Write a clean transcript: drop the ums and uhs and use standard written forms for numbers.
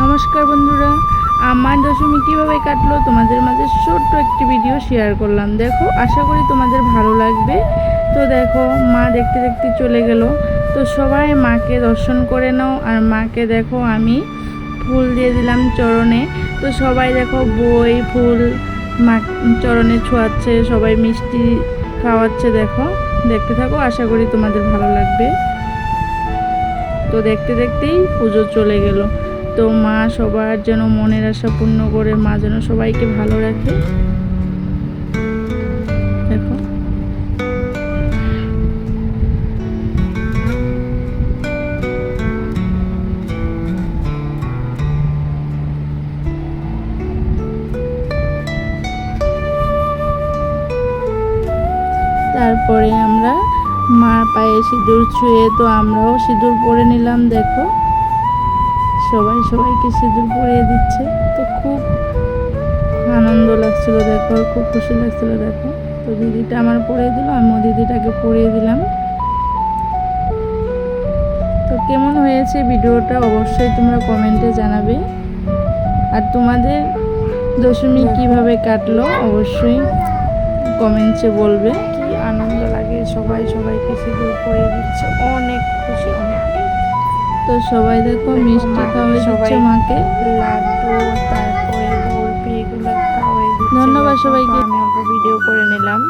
নমস্কার বন্ধুরা, আমার দশমী কীভাবে কাটলো তোমাদের মাঝে ছোট্ট একটি ভিডিও শেয়ার করলাম। দেখো, আশা করি তোমাদের ভালো লাগবে। তো দেখো, মা দেখতে দেখতে চলে গেল। তো সবাই মাকে দর্শন করে নাও। আর মাকে দেখো আমি ফুল দিয়ে দিলাম চরণে। তো সবাই দেখো বই ফুল মা চরণে ছোঁয়াচ্ছে, সবাই মিষ্টি খাওয়াচ্ছে। দেখো, দেখতে থাকো, আশা করি তোমাদের ভালো লাগবে। তো দেখতে দেখতেই পুজো চলে গেল। তো মা সবার যেন মনের আশা পূর্ণ করে, মা যেন সবাইকে ভালো রাখে। দেখো, তারপরে আমরা মার পায়ে সিঁদুর ছুঁয়ে তো আমরাও সিঁদুর পরে নিলাম। দেখো, সবাই সবাইকে সিঁদুর পরিয়ে দিচ্ছে। তো খুব আনন্দ লাগছিল, দেখো, খুব খুশি লাগছিল। দেখো, তো দিদিটা আমার পরিয়ে দিল, আমিও দিদিটাকে পরিয়ে দিলাম। তো কেমন হয়েছে ভিডিওটা অবশ্যই তোমরা কমেন্টে জানাবে। আর তোমাদের দশমী কিভাবে কাটলো অবশ্যই কমেন্টসে বলবে। কি আনন্দ লাগে, সবাই সবাইকে সিঁদুর পরিয়ে দিচ্ছে, অনেক খুশি, অনেক। তো সবাই দেখো মিষ্টি খাওয়াই দিচ্ছে মাকে, লাড্ডু, তারপরে বরফি, এগুলো খাওয়াই দিচ্ছে। ধন্যবাদ সবাইকে। আমি অল্প ভিডিও করে নিলাম।